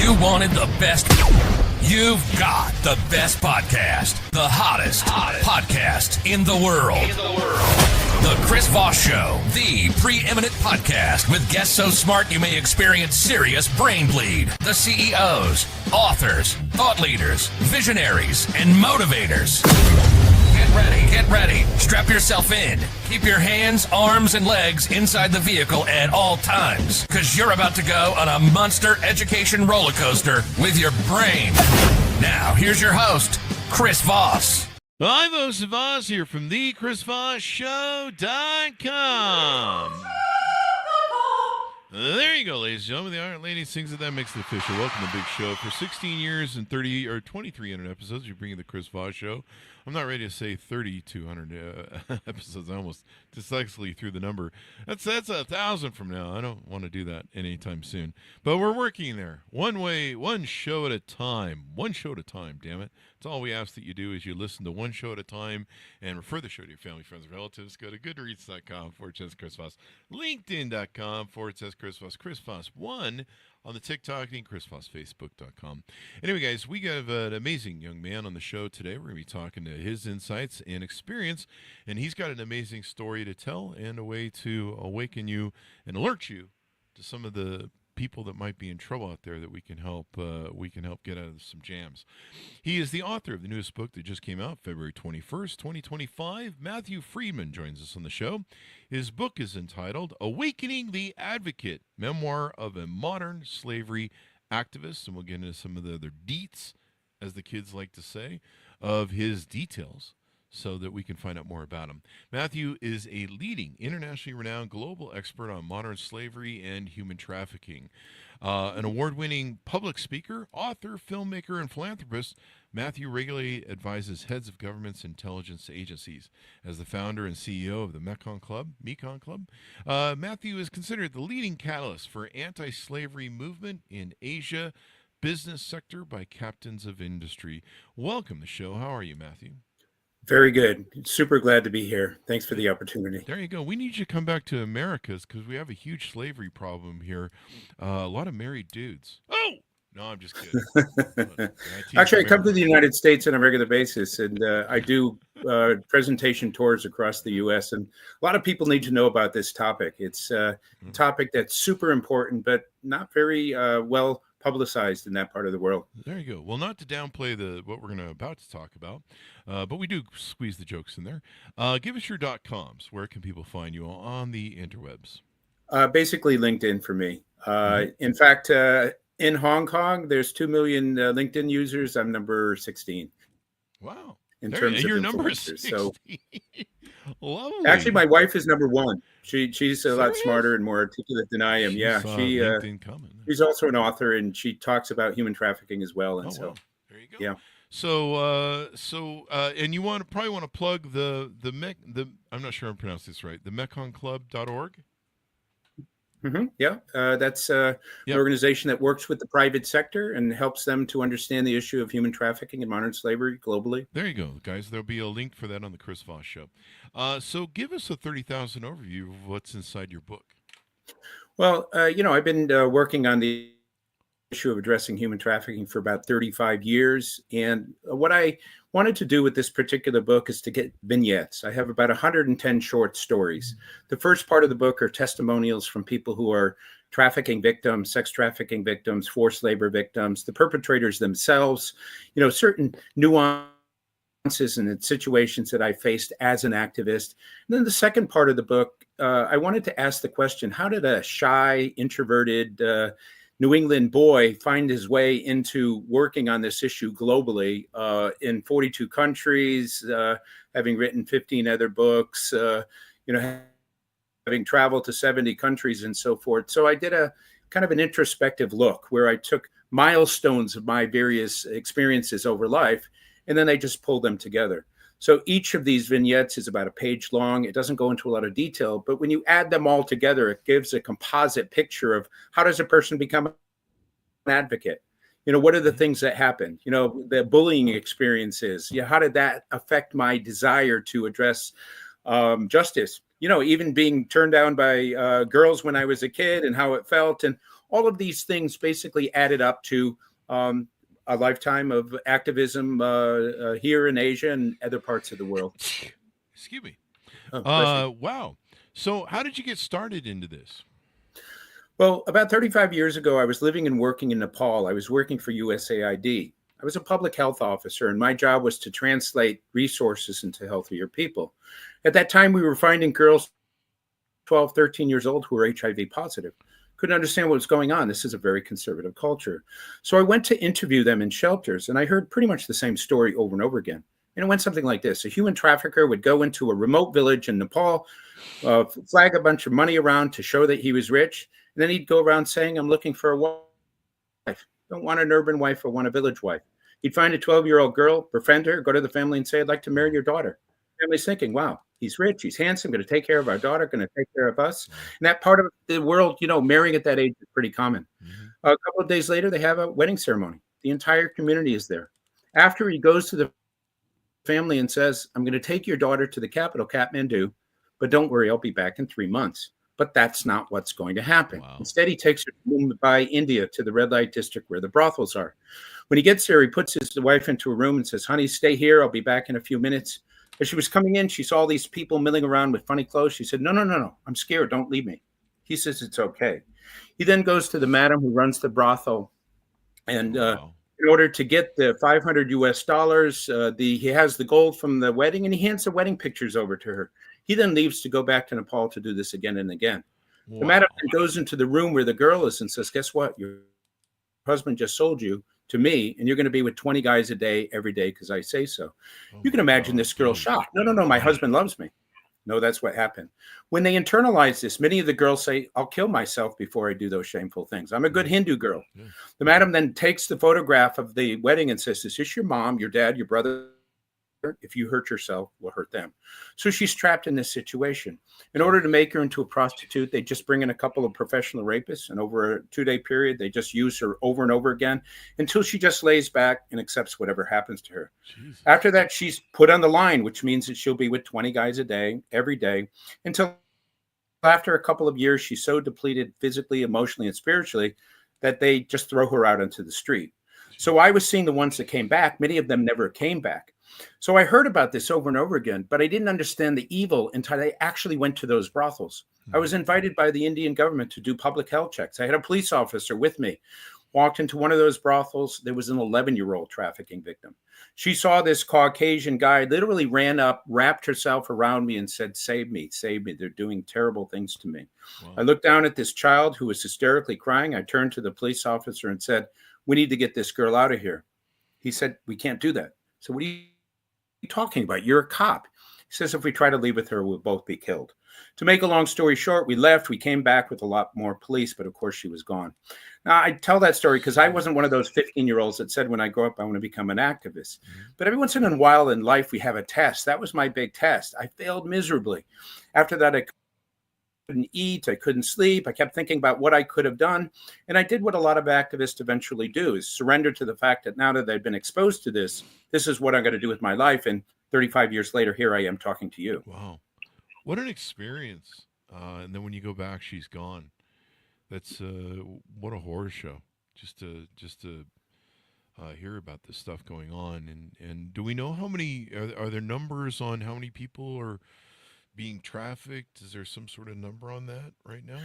You wanted the best. You've got the best podcast. The hottest podcast in the world. The Chris Voss Show, the preeminent podcast with guests so smart you may experience serious brain bleed. The CEOs, authors, thought leaders, visionaries, and motivators. Get ready. Strap yourself in. Keep your hands, arms, and legs inside the vehicle at all times, because you're about to go on a monster education roller coaster with your brain. Now, here's your host, Chris Voss. I'm Voss Voss here from the ChrisVossShow.com. There you go, ladies and gentlemen. The Iron Lady sings it. That makes it official. Welcome to the big show. For 16 years and 2,300 episodes, you're bringing the Chris Voss Show. I'm not ready to say 3,200 episodes. I almost dyslexically threw the number. That's 1,000 from now. I don't want to do that anytime soon. But we're working there. One way, one show at a time. One show at a time, damn it. That's all we ask that you do is you listen to one show at a time and refer the show to your family, friends, and relatives. Go to goodreads.com/Chris Voss, LinkedIn.com/Chris Voss, Chris Voss 1 on the TikTok, and ChrisVossFacebook.com. Anyway, guys, we got an amazing young man on the show today. We're going to be talking to his insights and experience, and he's got an amazing story to tell and a way to awaken you and alert you to some of the people that might be in trouble out there that we can help get out of some jams. He is the author of the newest book that just came out February 21st, 2025. Matthew Friedman joins us on the show. His book is entitled Awakening the Advocate, Memoir of a Modern Slavery Activist, and we'll get into some of the other deets, as the kids like to say, of his details, so that we can find out more about him. Matthew is a leading, internationally renowned global expert on modern slavery and human trafficking. An award-winning public speaker, author, filmmaker, and philanthropist, Matthew regularly advises heads of governments and intelligence agencies. As the founder and CEO of the Mekong Club, Matthew is considered the leading catalyst for anti-slavery movement in Asia business sector by captains of industry. Welcome to the show. How are you, Matthew? Very good. Super glad to be here. Thanks for the opportunity. There you go. We need you to come back to Americas because we have a huge slavery problem here. A lot of married dudes. Oh! No, I'm just kidding. Actually, I come to the United States on a regular basis, and I do presentation tours across the U.S., and a lot of people need to know about this topic. It's a topic that's super important, but not very well publicized in that part of the world. There you go. Well, not to downplay what we're about to talk about, but we do squeeze the jokes in there. Give us your .coms. Where can people find you on the interwebs? Basically LinkedIn for me. In fact, in Hong Kong, there's 2 million LinkedIn users. I'm number 16. Wow. In terms of your number is 16. 16. So, lovely. actually, my wife is number 1. She's a lot smarter and more articulate than I am. She's also an author, and she talks about human trafficking as well. And well, there you go. Yeah. So, and you probably want to plug the I'm not sure I'm pronouncing this right. The MekongClub.org. Yeah, that's an organization that works with the private sector and helps them to understand the issue of human trafficking and modern slavery globally. There you go, guys. There'll be a link for that on the Chris Voss Show. So give us a 30,000 overview of what's inside your book. Well, I've been working on the issue of addressing human trafficking for about 35 years. And what I wanted to do with this particular book is to get vignettes. I have about 110 short stories. The first part of the book are testimonials from people who are trafficking victims, sex trafficking victims, forced labor victims, the perpetrators themselves, certain nuances and situations that I faced as an activist. And then the second part of the book, I wanted to ask the question, how did a shy, introverted New England boy find his way into working on this issue globally in 42 countries, having written 15 other books, having traveled to 70 countries and so forth. So I did a kind of an introspective look where I took milestones of my various experiences over life, and then I just pulled them together. So each of these vignettes is about a page long. It doesn't go into a lot of detail, but when you add them all together, it gives a composite picture of how does a person become an advocate? What are the things that happen? The bullying experiences. How did that affect my desire to address justice? Even being turned down by girls when I was a kid and how it felt, and All of these things basically added up to a lifetime of activism here in Asia and other parts of the world. Excuse me. Oh, Wow. So how did you get started into this? well, about 35 years ago, I was living and working in Nepal. I was working for USAID. I was a public health officer, and my job was to translate resources into healthier people. At that time, we were finding girls 12, 13 years old who were HIV positive. Couldn't understand what was going on. This is a very conservative culture. So I went to interview them in shelters, and I heard pretty much the same story over and over again. And it went something like this. A human trafficker would go into a remote village in Nepal, flag a bunch of money around to show that he was rich, and then he'd go around saying, I'm looking for a wife. Don't want an urban wife, I want a village wife. He'd find a 12-year-old girl, befriend her, go to the family and say, I'd like to marry your daughter. The family's thinking, wow, he's rich, he's handsome, going to take care of our daughter, going to take care of us. And that part of the world, marrying at that age is pretty common. A couple of days later, they have a wedding ceremony. The entire community is there. After he goes to the family and says, I'm going to take your daughter to the capital, Kathmandu, but don't worry, I'll be back in 3 months. But that's not what's going to happen. Wow. Instead, he takes her to Mumbai, India, to the red light district where the brothels are. When he gets there, he puts his wife into a room and says, honey, stay here. I'll be back in a few minutes. As she was coming in, she saw all these people milling around with funny clothes. She said, no. I'm scared. Don't leave me. He says, it's okay. He then goes to the madam who runs the brothel. And in order to get the $500 US, he has the gold from the wedding, and he hands the wedding pictures over to her. He then leaves to go back to Nepal to do this again and again. Wow. The madam then goes into the room where the girl is and says, guess what? Your husband just sold you to me, and you're going to be with 20 guys a day every day because I say so. You can imagine this girl's shocked. No, my husband loves me. No, that's what happened. When they internalize this, many of the girls say, I'll kill myself before I do those shameful things. I'm a good Hindu girl. The madam then takes the photograph of the wedding and says, is this your mom, your dad, your brother? If you hurt yourself, we'll hurt them. So she's trapped in this situation. In order to make her into a prostitute, they just bring in a couple of professional rapists, and over a 2-day period, they just use her over and over again until she just lays back and accepts whatever happens to her. Jesus. After that, she's put on the line, which means that she'll be with 20 guys a day, every day, until after a couple of years, she's so depleted physically, emotionally, and spiritually that they just throw her out onto the street. So I was seeing the ones that came back. Many of them never came back. So I heard about this over and over again, but I didn't understand the evil until I actually went to those brothels. I was invited by the Indian government to do public health checks. I had a police officer with me, walked into one of those brothels. There was an 11-year-old trafficking victim. She saw this Caucasian guy, literally ran up, wrapped herself around me and said, save me. They're doing terrible things to me. Wow. I looked down at this child who was hysterically crying. I turned to the police officer and said, we need to get this girl out of here. He said, we can't do that. So what are you talking about? You're a cop. He says, if we try to leave with her, we'll both be killed. To make a long story short, we left. We came back with a lot more police, but of course she was gone. Now, I tell that story because I wasn't one of those 15-year-olds that said, when I grow up, I want to become an activist. But every once in a while in life, we have a test. That was my big test. I failed miserably. After that, I couldn't eat. I couldn't sleep. I kept thinking about what I could have done. And I did what a lot of activists eventually do, is surrender to the fact that now that I've been exposed to this is what I'm going to do with my life. And 35 years later, here I am talking to you. Wow. What an experience. And then when you go back, she's gone. That's what a horror show. Just to hear about this stuff going on. And do we know how many, are there numbers on how many people are being trafficked? Is there some sort of number on that right now?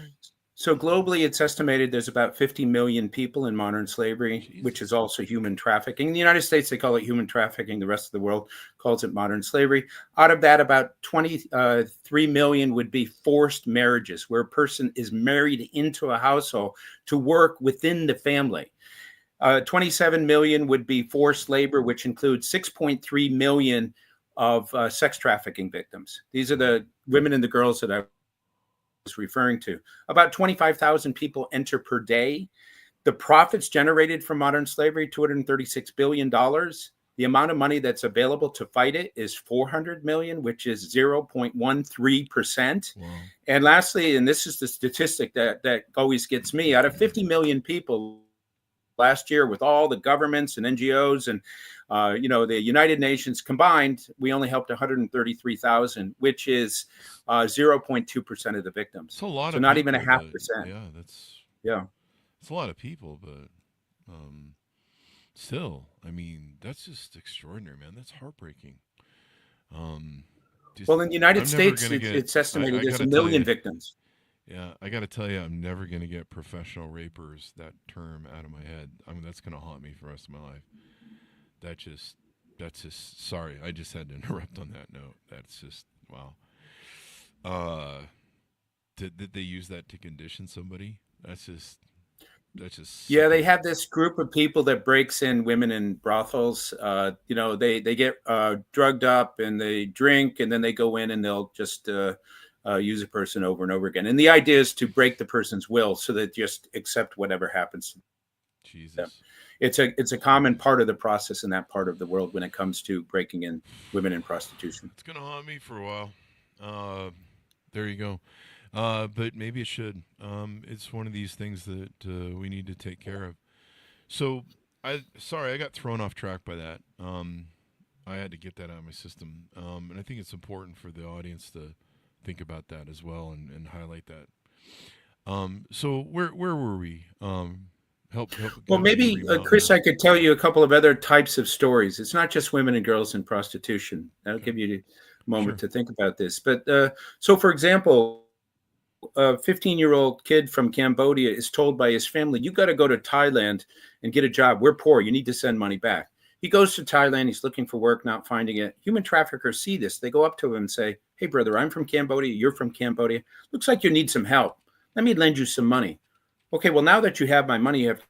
So globally, it's estimated there's about 50 million people in modern slavery, Jesus. Which is also human trafficking. In the United States, they call it human trafficking. The rest of the world calls it modern slavery. Out of that, about 23 million would be forced marriages, where a person is married into a household to work within the family. 27 million would be forced labor, which includes 6.3 million of sex trafficking victims. These are the women and the girls that I was referring to. About 25,000 people enter per day. The profits generated from modern slavery, $236 billion. The amount of money that's available to fight it is $400 million, which is 0.13%. Wow. And lastly, and this is the statistic that always gets me, out of 50 million people last year, with all the governments and NGOs and the United Nations combined, we only helped 133,000, which is 0.2% of the victims. It's a lot. So not even a 0.5%. Yeah, that's It's a lot of people, but still, I mean, that's just extraordinary, man. That's heartbreaking. Well, in the United I'm never States, gonna get. it's estimated I there's a gotta tell million you, victims. yeah, I gotta tell you, I'm never gonna get professional rapers, that term, out of my head. I mean, that's gonna haunt me for the rest of my life. That's just. Sorry, I just had to interrupt on that note. That's just wow. Did they use that to condition somebody? That's just. Yeah, they sickening. have this group of people that breaks in women in brothels. They get drugged up and they drink, and then they go in and they'll just use a person over and over again. And the idea is to break the person's will so that just accept whatever happens to them. Jesus. It's a common part of the process in that part of the world when it comes to breaking in women in prostitution. It's gonna haunt me for a while. There you go. But maybe it should. It's one of these things that we need to take care of. So, I got thrown off track by that. I had to get that out of my system, and I think it's important for the audience to think about that as well and highlight that. So where were we? Help. Well, maybe, Chris, I could tell you a couple of other types of stories. It's not just women and girls in prostitution. That'll give you a moment to think about this. But so, for example, a 15-year-old kid from Cambodia is told by his family, you got to go to Thailand and get a job. We're poor. You need to send money back. He goes to Thailand. He's looking for work, not finding it. Human traffickers see this. They go up to him and say, hey, brother, I'm from Cambodia. You're from Cambodia. Looks like you need some help. Let me lend you some money. Okay, well, now that you have my money, you have to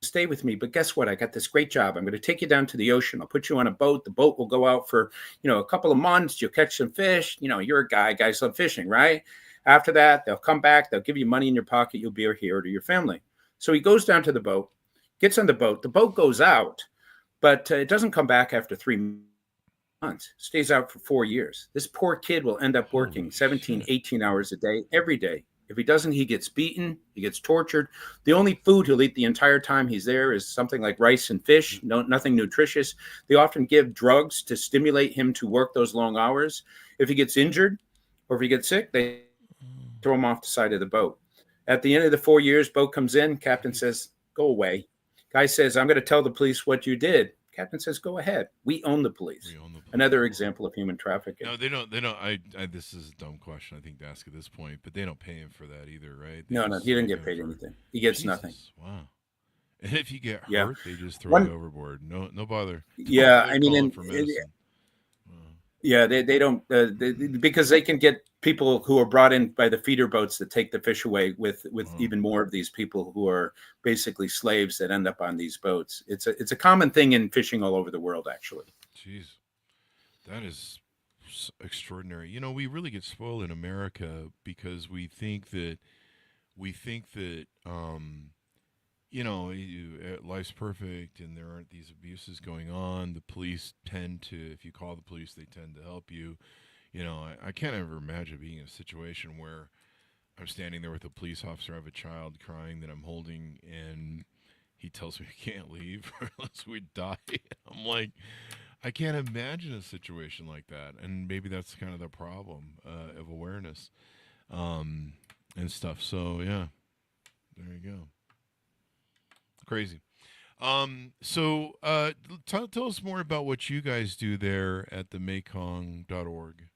stay with me. But guess what? I got this great job. I'm going to take you down to the ocean. I'll put you on a boat. The boat will go out for, a couple of months. You'll catch some fish. You're a guy. Guys love fishing, right? After that, they'll come back. They'll give you money in your pocket. You'll be a hero to your family. So he goes down to the boat, gets on the boat. The boat goes out, but it doesn't come back after 3 months. Stays out for 4 years. This poor kid will end up working 17, 18 hours a day, every day. If he doesn't, he gets beaten. He gets tortured. The only food he'll eat the entire time he's there is something like rice and fish, nothing nutritious. They often give drugs to stimulate him to work those long hours. If he gets injured or if he gets sick, they throw him off the side of the boat. At the end of the 4 years, boat comes in. Captain says, go away. Guy says, I'm going to tell the police what you did. Captain says, go ahead. We own the police. Another example of human trafficking. No, they don't. This is a dumb question, I think, to ask at this point, but they don't pay him for that either, right? No, he didn't get paid anything. He gets nothing. Wow. And if you get hurt, they just throw you overboard. No bother. Yeah, I mean, yeah, they don't because they can get people who are brought in by the feeder boats that take the fish away with even more of these people who are basically slaves that end up on these boats. It's a common thing in fishing all over the world, actually. Jeez, that is extraordinary. We really get spoiled in America because we think that life's perfect and there aren't these abuses going on. The police tend to, if you call the police, they tend to help you. I can't ever imagine being in a situation where I'm standing there with a police officer. I have a child crying that I'm holding, and he tells me I can't leave unless we die. I'm like, I can't imagine a situation like that. And maybe that's kind of the problem of awareness and stuff. So, yeah, there you go. Crazy. So tell us more about what you guys do there at the Mekong.org.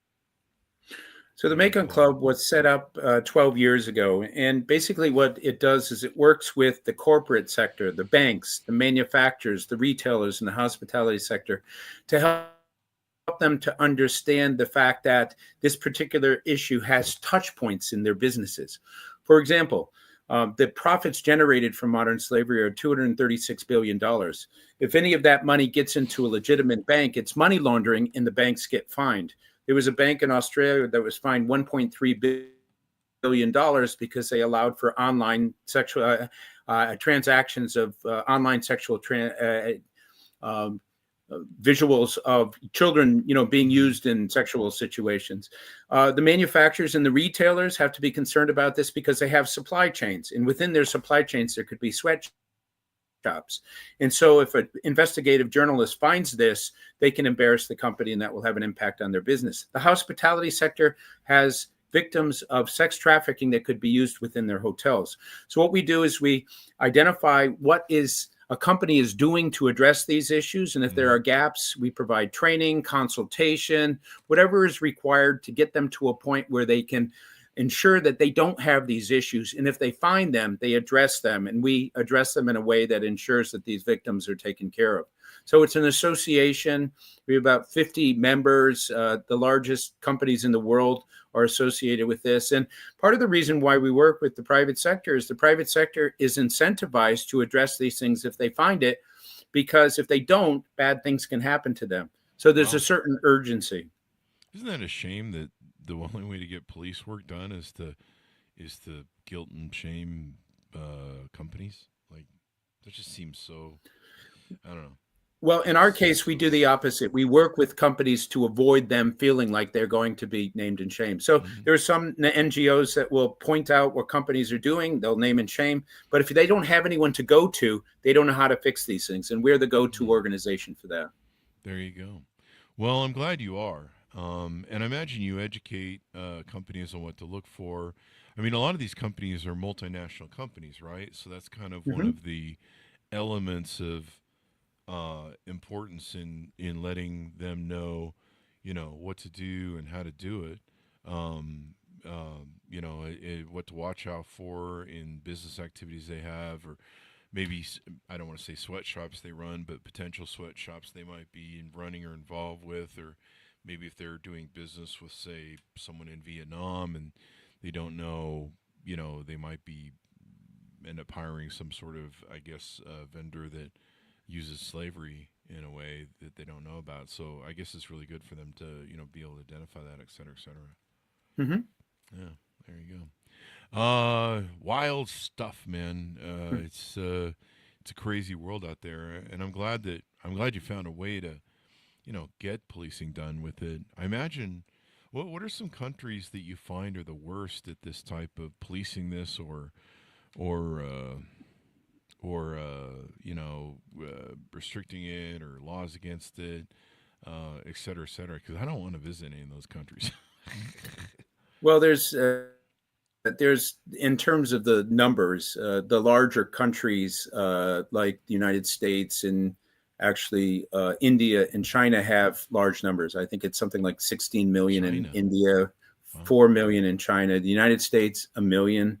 So the Mekong Club was set up 12 years ago. And basically what it does is it works with the corporate sector, the banks, the manufacturers, the retailers, and the hospitality sector to help them to understand the fact that this particular issue has touch points in their businesses. For example, the profits generated from modern slavery are $236 billion. If any of that money gets into a legitimate bank, it's money laundering and the banks get fined. There was a bank in Australia that was fined $1.3 billion because they allowed for online sexual transactions of online sexual visuals of children, being used in sexual situations. The manufacturers and the retailers have to be concerned about this because they have supply chains, and within their supply chains, there could be sweatshops. And so if an investigative journalist finds this, they can embarrass the company, and that will have an impact on their business. The hospitality sector has victims of sex trafficking that could be used within their hotels. So what we do is we identify what is a company is doing to address these issues. And if there are gaps, we provide training, consultation, whatever is required to get them to a point where they can ensure that they don't have these issues. And if they find them, they address them. And we address them in a way that ensures that these victims are taken care of. So it's an association. We have about 50 members. The largest companies in the world are associated with this. And part of the reason why we work with the private sector is the private sector is incentivized to address these things if they find it, because if they don't, bad things can happen to them. So there's a certain urgency. Isn't that a shame that the only way to get police work done is to guilt and shame companies? Like, that just seems so, I don't know. Well, in our case, we do the opposite. We work with companies to avoid them feeling like they're going to be named and shamed. So there are some NGOs that will point out what companies are doing. They'll name and shame. But if they don't have anyone to go to, they don't know how to fix these things. And we're the go-to organization for that. There you go. Well, I'm glad you are. And I imagine you educate companies on what to look for. I mean, a lot of these companies are multinational companies, right? So that's kind of one of the elements of importance in letting them know, what to do and how to do it. What to watch out for in business activities they have, or maybe, I don't want to say sweatshops they run, but potential sweatshops they might be running or involved with, or maybe if they're doing business with, say, someone in Vietnam and they don't know, they might end up hiring some sort of, I guess, vendor that uses slavery in a way that they don't know about. So I guess it's really good for them to, be able to identify that, et cetera, et cetera. Yeah, there you go. Wild stuff, man. It's a crazy world out there, and I'm glad you found a way to, get policing done with it. I imagine, what are some countries that you find are the worst at this type of policing this, or restricting it, or laws against it, et cetera, et cetera? Because I don't want to visit any of those countries. Well, there's in terms of the numbers, the larger countries like the United States and actually India and China have large numbers. I think it's something like 16 million in India, 4 million in China. The United States, 1 million.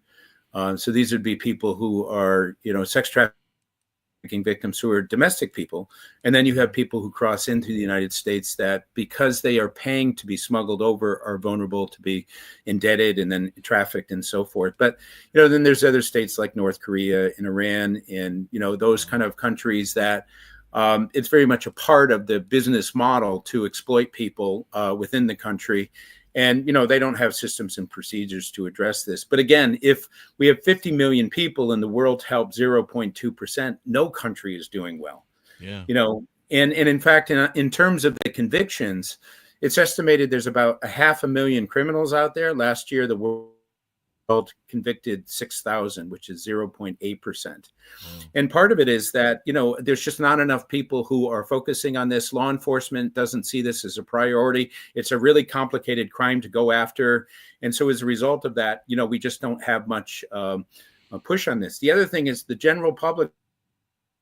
So these would be people who are, sex trafficking victims who are domestic people. And then you have people who cross into the United States that, because they are paying to be smuggled over, are vulnerable to be indebted and then trafficked and so forth. But, then there's other states like North Korea and Iran and, those kind of countries that it's very much a part of the business model to exploit people within the country. And, they don't have systems and procedures to address this. But again, if we have 50 million people and the world helps 0.2%, no country is doing well. Yeah. And in fact, in terms of the convictions, it's estimated there's about 500,000 criminals out there. Last year, the world convicted 6,000, which is 0.8%. And part of it is that, there's just not enough people who are focusing on this. Law enforcement doesn't see this as a priority. It's a really complicated crime to go after. And so as a result of that, we just don't have much a push on this. The other thing is the general public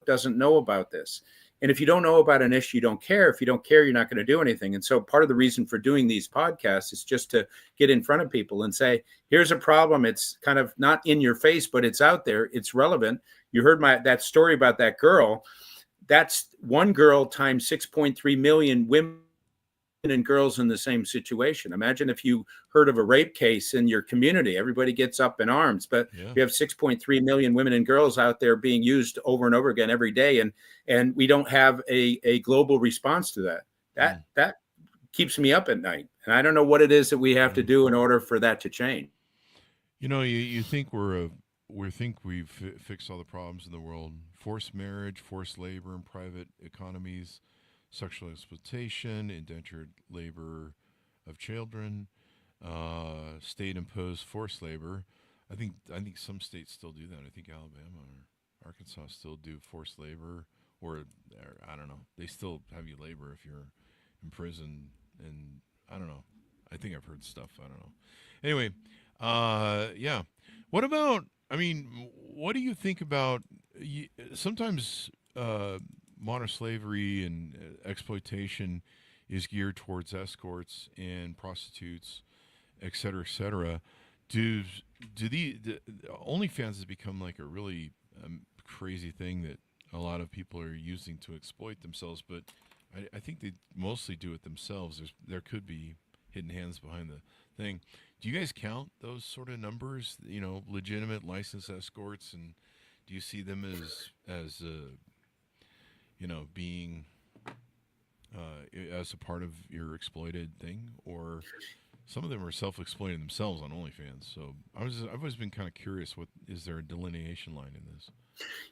doesn't know about this. And if you don't know about an issue, you don't care. If you don't care, you're not going to do anything. And so part of the reason for doing these podcasts is just to get in front of people and say, here's a problem. It's kind of not in your face, but it's out there. It's relevant. You heard that story about that girl. That's one girl times 6.3 million women and girls in the same situation. Imagine if you heard of a rape case in your community, everybody gets up in arms, but we have 6.3 million women and girls out there being used over and over again every day. And we don't have a global response to that. That keeps me up at night. And I don't know what it is that we have to do in order for that to change. You think we think we've fixed all the problems in the world: forced marriage, forced labor in private economies, sexual exploitation, indentured labor of children, state-imposed forced labor. I think some states still do that. I think Alabama or Arkansas still do forced labor, or I don't know. They still have you labor if you're in prison, and I don't know. I think I've heard stuff. I don't know. Anyway, yeah. What about? I mean, what do you think about? Sometimes modern slavery and exploitation is geared towards escorts and prostitutes, et cetera, et cetera. Do the OnlyFans has become like a really crazy thing that a lot of people are using to exploit themselves, but I think they mostly do it themselves. There could be hidden hands behind the thing. Do you guys count those sort of numbers? You know, legitimate licensed escorts, and do you see them as you know, being as a part of your exploited thing, or some of them are self-exploiting themselves on OnlyFans? So I've always been kind of curious. What is there a delineation line in this?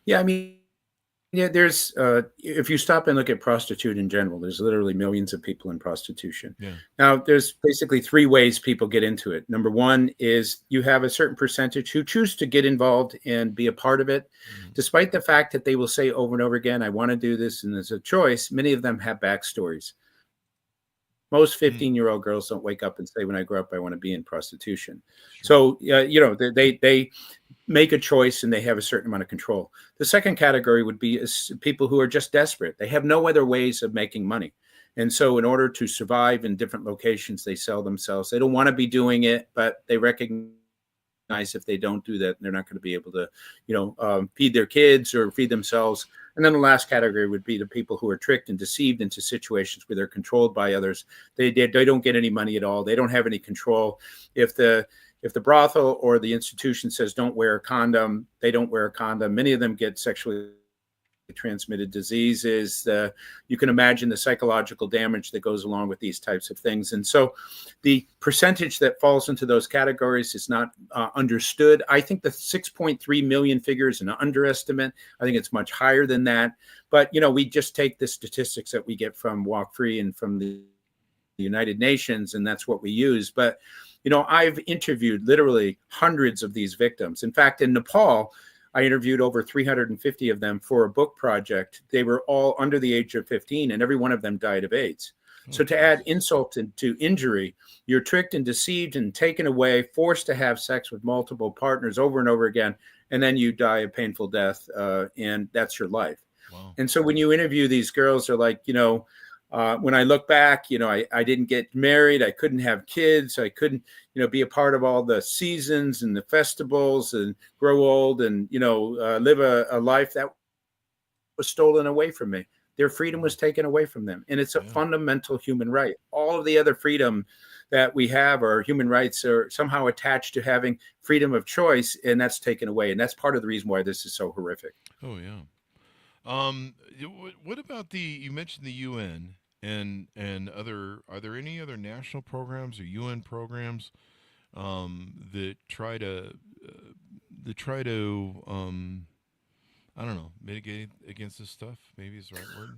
Yeah, I mean, yeah, there's if you stop and look at prostitute in general, there's literally millions of people in prostitution. Yeah. Now, there's basically three ways people get into it. Number one is you have a certain percentage who choose to get involved and be a part of it, despite the fact that they will say over and over again, I want to do this, and there's a choice. Many of them have backstories. Most 15-year-old girls don't wake up and say, when I grow up, I want to be in prostitution. Sure. So, you know, they make a choice and they have a certain amount of control. The second category would be people who are just desperate. They have no other ways of making money. And so in order to survive in different locations, they sell themselves. They don't want to be doing it, but they recognize if they don't do that, they're not going to be able to, you know, feed their kids or feed themselves. And then the last category would be the people who are tricked and deceived into situations where they're controlled by others. They don't get any money at all. They don't have any control. If the brothel or the institution says don't wear a condom, they don't wear a condom. Many of them get sexually transmitted diseases. You can imagine the psychological damage that goes along with these types of things. And so the percentage that falls into those categories is not understood. I think the 6.3 million figure is an underestimate. I think it's much higher than that. But, you know, we just take the statistics that we get from Walk Free and from the United Nations, and that's what we use. But, you know, I've interviewed literally hundreds of these victims. In fact, in Nepal, I interviewed over 350 of them for a book project. They were all under the age of 15, and every one of them died of AIDS. So to add insult to injury, you're tricked and deceived and taken away, forced to have sex with multiple partners over and over again, and then you die a painful death, and that's your life. Wow. And so when you interview these girls, they're like, you know, when I look back, you know, I didn't get married. I couldn't have kids. I couldn't, you know, be a part of all the seasons and the festivals and grow old and, you know, live a life that was stolen away from me. Their freedom was taken away from them. And it's a fundamental human right. All of the other freedom that we have, or human rights, are somehow attached to having freedom of choice, and that's taken away. And that's part of the reason why this is so horrific. Oh, yeah. What about you mentioned the UN and are there any other national programs or UN programs that try to I don't know, mitigate against this stuff? Maybe is the right word.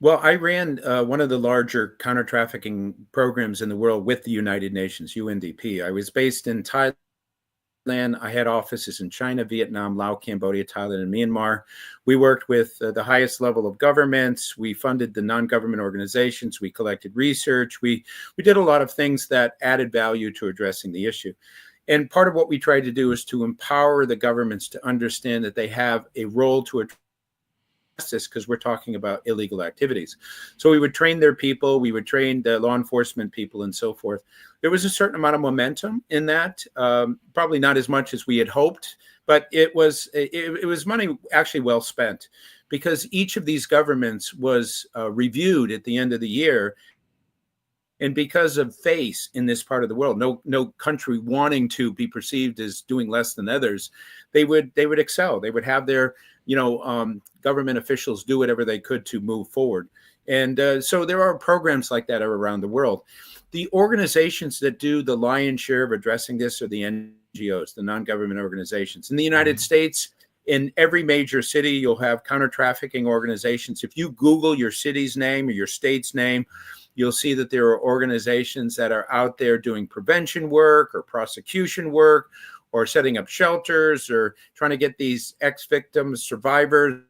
Well, I ran one of the larger counter-trafficking programs in the world with the United Nations, UNDP. I was based in Thailand. I had offices in China, Vietnam, Laos, Cambodia, Thailand, and Myanmar. We worked with the highest level of governments. We funded the non-government organizations. We collected research. We did a lot of things that added value to addressing the issue. And part of what we tried to do is to empower the governments to understand that they have a role to address this, because we're talking about illegal activities. So we would train their people, we would train the law enforcement people, and so forth. There was a certain amount of momentum in that, probably not as much as we had hoped, but it was money actually well spent, because each of these governments was reviewed at the end of the year. And because of face in this part of the world, no country wanting to be perceived as doing less than others, they would excel. They would have their government officials do whatever they could to move forward. And so there are programs like that around the world. The organizations that do the lion's share of addressing this are the NGOs, the non-government organizations. In the United States, in every major city, you'll have counter-trafficking organizations. If you Google your city's name or your state's name, you'll see that there are organizations that are out there doing prevention work or prosecution work, or setting up shelters, or trying to get these ex-victims, survivors,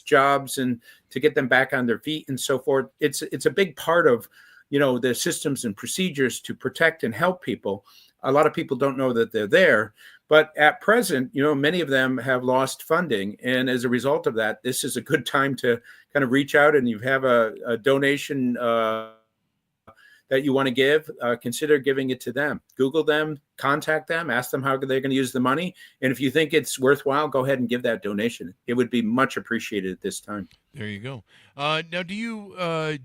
jobs, and to get them back on their feet and so forth. It's a big part of the systems and procedures to protect and help people. A lot of people don't know that they're there. But at present, many of them have lost funding. And as a result of that, this is a good time to kind of reach out, and you have a donation that you want to give, consider giving it to them. Google them, contact them, ask them how they're going to use the money. And if you think it's worthwhile, go ahead and give that donation. It would be much appreciated at this time. There you go. Now, do you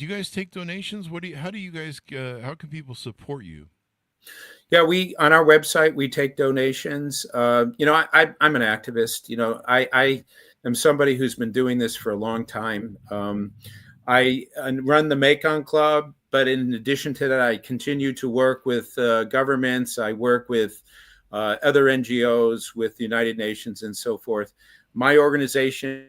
guys take donations? How can people support you? Yeah, on our website, we take donations. I'm an activist. I am somebody who's been doing this for a long time. I run the Macon Club, but in addition to that, I continue to work with governments. I work with other NGOs, with the United Nations and so forth. My organization,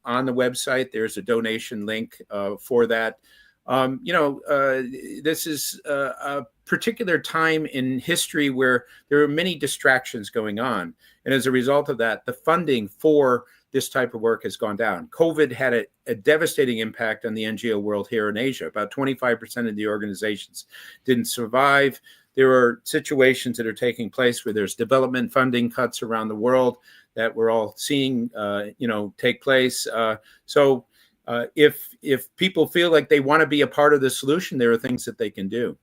on the website, there's a donation link for that. This is a particular time in history where there are many distractions going on. And as a result of that, the funding for this type of work has gone down. COVID had a devastating impact on the NGO world here in Asia. About 25% of the organizations didn't survive. There are situations that are taking place where there's development funding cuts around the world that we're all seeing, take place. So if people feel like they want to be a part of the solution, there are things that they can do.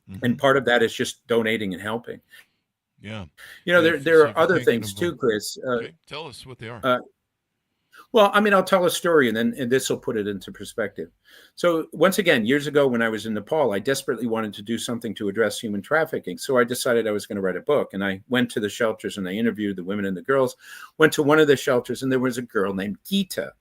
Mm-hmm. And part of that is just donating and helping. Yeah. There are other things too, Chris. Okay. Tell us what they are. I'll tell a story and this will put it into perspective. So once again, years ago when I was in Nepal, I desperately wanted to do something to address human trafficking. So I decided I was going to write a book, and I went to the shelters and I interviewed the women and the girls, went to one of the shelters, and there was a girl named Geeta.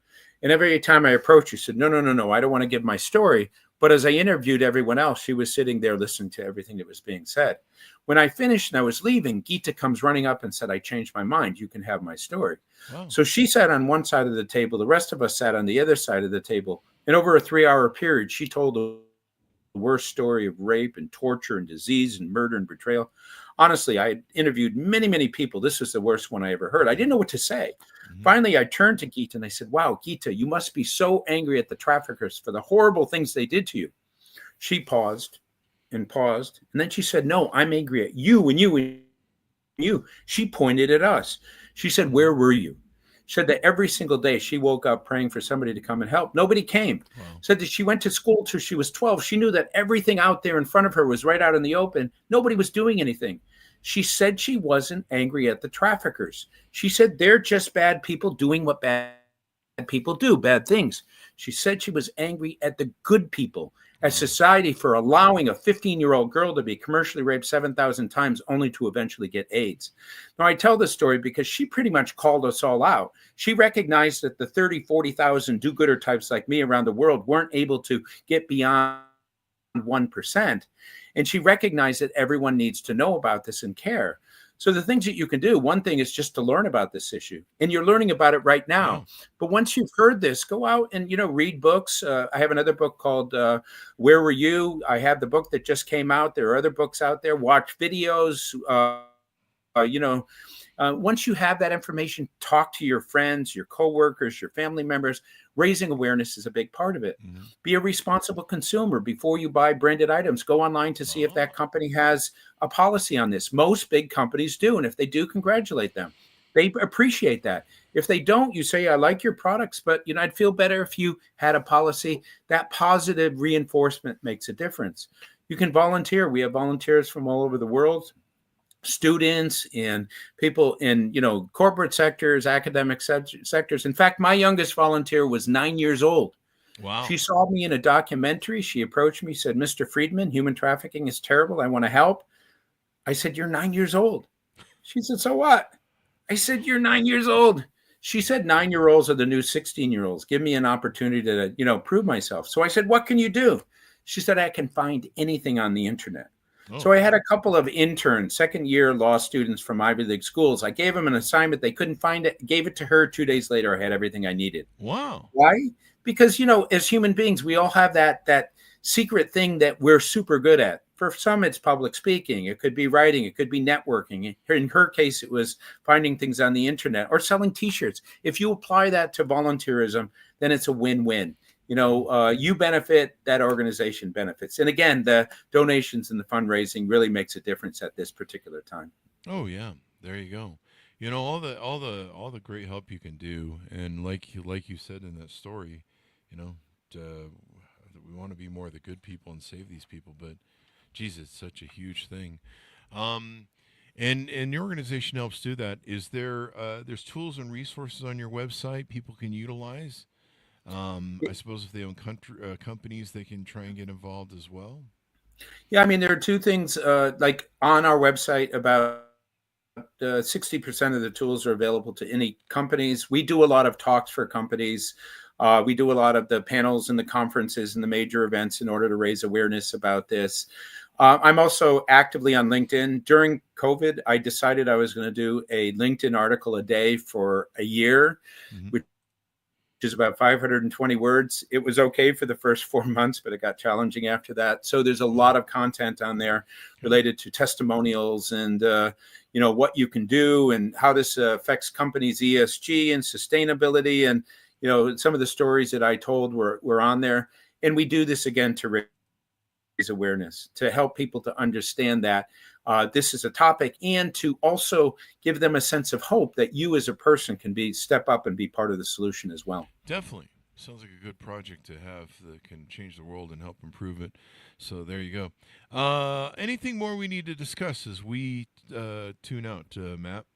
And every time I approached her, she said, no, I don't want to give my story. But as I interviewed everyone else, she was sitting there listening to everything that was being said. When I finished and I was leaving, Geeta comes running up and said, I changed my mind. You can have my story. Wow. So she sat on one side of the table. The rest of us sat on the other side of the table. And over a 3-hour period, she told the worst story of rape and torture and disease and murder and betrayal. Honestly, I interviewed many, many people. This was the worst one I ever heard. I didn't know what to say. Mm-hmm. Finally, I turned to Geeta and I said, wow, Geeta, you must be so angry at the traffickers for the horrible things they did to you. She paused. And then she said, no, I'm angry at you and you and you. She pointed at us. She said, where were you? She said that every single day she woke up praying for somebody to come and help. Nobody came. Wow. Said that she went to school till she was 12. She knew that everything out there in front of her was right out in the open. Nobody was doing anything. She said she wasn't angry at the traffickers. She said they're just bad people doing what bad people do, bad things. She said she was angry at the good people, at society for allowing a 15-year-old girl to be commercially raped 7,000 times only to eventually get AIDS. Now, I tell this story because she pretty much called us all out. She recognized that the 30, 40,000 do-gooder types like me around the world weren't able to get beyond 1%. And she recognized that everyone needs to know about this and care. So the things that you can do, one thing is just to learn about this issue. And you're learning about it right now. Yeah. But once you've heard this, go out and, read books. I have another book called Where Were You? I have the book that just came out. There are other books out there. Watch videos. Once you have that information, talk to your friends, your coworkers, your family members. Raising awareness is a big part of it. Mm-hmm. Be a responsible consumer. Before you buy branded items, go online to see if that company has a policy on this. Most big companies do. And if they do, congratulate them. They appreciate that. If they don't, you say, I like your products, but I'd feel better if you had a policy. That positive reinforcement makes a difference. You can volunteer. We have volunteers from all over the world. Students and people in, corporate sectors, academic sectors. In fact, my youngest volunteer was 9 years old. Wow. She saw me in a documentary. She approached me, said, Mr. Friedman, human trafficking is terrible. I want to help. I said, you're 9 years old. She said, so what? I said, you're 9 years old. She said, 9-year-olds are the new 16-year-olds. Give me an opportunity to, prove myself. So I said, what can you do? She said, I can find anything on the internet. Oh. So I had a couple of interns, second-year law students from Ivy League schools. I gave them an assignment. They couldn't find it. Gave it to her. 2 days later, I had everything I needed. Wow. Why? Because, as human beings, we all have that secret thing that we're super good at. For some, it's public speaking. It could be writing. It could be networking. In her case, it was finding things on the internet or selling T-shirts. If you apply that to volunteerism, then it's a win-win. you benefit, that organization benefits. And again, the donations and the fundraising really makes a difference at this particular time. Oh yeah, there you go. All the great help you can do, and like you said in that story, you know, we want to be more the good people and save these people, but geez, it's such a huge thing. Um, and your organization helps do that. Is there there's tools and resources on your website people can utilize? I suppose if they own companies, they can try and get involved as well. Yeah, I mean, there are two things like on our website. About 60% of the tools are available to any companies. We do a lot of talks for companies. We do a lot of the panels and the conferences and the major events in order to raise awareness about this. I'm also actively on LinkedIn. During COVID, I decided I was going to do a LinkedIn article a day for a year, Mm-hmm. which is about 520 words. It was okay for the first 4 months, but it got challenging after that. So there's a lot of content on there related to testimonials and what you can do and how this affects companies' ESG and sustainability. And some of the stories that I told were on there. And we do this again to raise awareness, to help people to understand that this is a topic, and to also give them a sense of hope that you as a person can step up and be part of the solution as well. Definitely. Sounds like a good project to have that can change the world and help improve it. So there you go. Anything more we need to discuss as we tune out, Matt?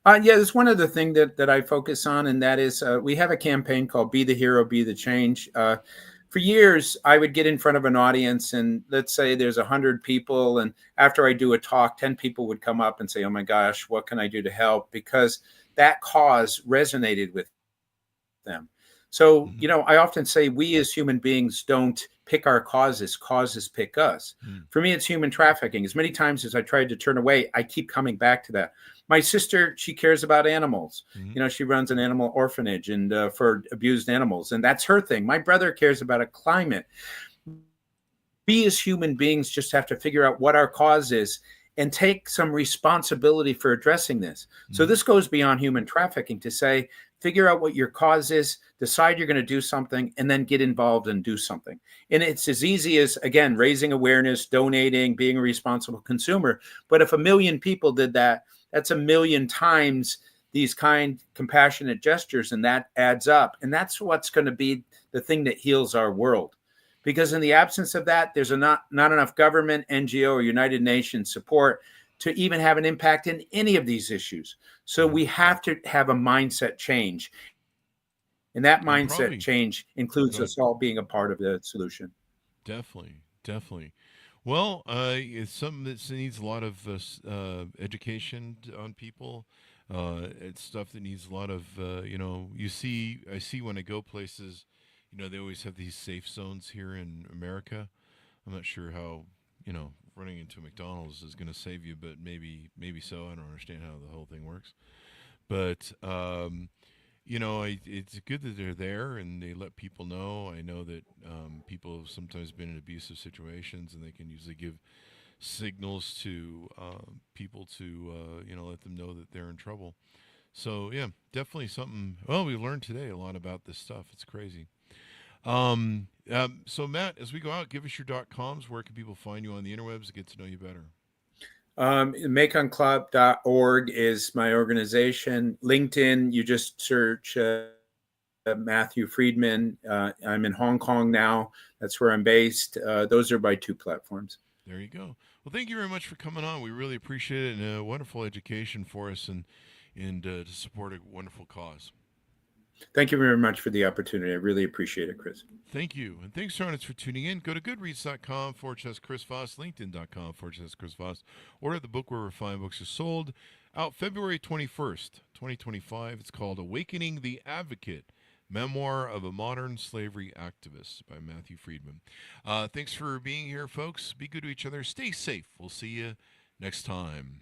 There's one other thing that I focus on, and that is we have a campaign called Be the Hero, Be the Change. For years, I would get in front of an audience, and let's say there's 100 people, and after I do a talk, 10 people would come up and say, oh my gosh, what can I do to help? Because that cause resonated with them. So, I often say we as human beings don't pick our causes pick us. For me, it's human trafficking. As many times as I tried to turn away, I keep coming back to that. My sister, she cares about animals. She runs an animal orphanage and for abused animals, and that's her thing. My brother cares about a climate. We as human beings just have to figure out what our cause is and take some responsibility for addressing this. So this goes beyond human trafficking to say, figure out what your cause is, decide you're going to do something, and then get involved and do something. And it's as easy as, again, raising awareness, donating, being a responsible consumer. But if 1 million people did that, that's 1 million times these kind, compassionate gestures, and that adds up. And that's what's going to be the thing that heals our world. Because in the absence of that, there's not enough government, NGO, or United Nations support to even have an impact in any of these issues. So we have to have a mindset change. And that mindset change includes us all being a part of the solution. Definitely. Well, it's something that needs a lot of education on people. It's stuff that needs a lot of, I see when I go places, they always have these safe zones here in America. I'm not sure how, running into McDonald's is going to save you, but maybe so. I don't understand how the whole thing works. But, it's good that they're there and they let people know. I know that people have sometimes been in abusive situations, and they can usually give signals to people to, let them know that they're in trouble. So, yeah, definitely something. Well, we learned today a lot about this stuff. It's crazy. So Matt, as we go out, give us your .coms. Where can people find you on the interwebs to get to know you better? MaconClub.org is my organization. LinkedIn, you just search Matthew Friedman. I'm in Hong Kong now. That's where I'm based. Those are my two platforms. There you go. Well, thank you very much for coming on. We really appreciate it, and a wonderful education for us, and to support a wonderful cause. Thank you very much for the opportunity. I really appreciate it, Chris. Thank you. And thanks, audience, for tuning in. Go to goodreads.com/Chris Voss, LinkedIn.com/Chris Voss. Order the book wherever fine books are sold. Out February 21st, 2025. It's called Awakening the Advocate, Memoir of a Modern Slavery Activist by Matthew Friedman. Thanks for being here, folks. Be good to each other. Stay safe. We'll see you next time.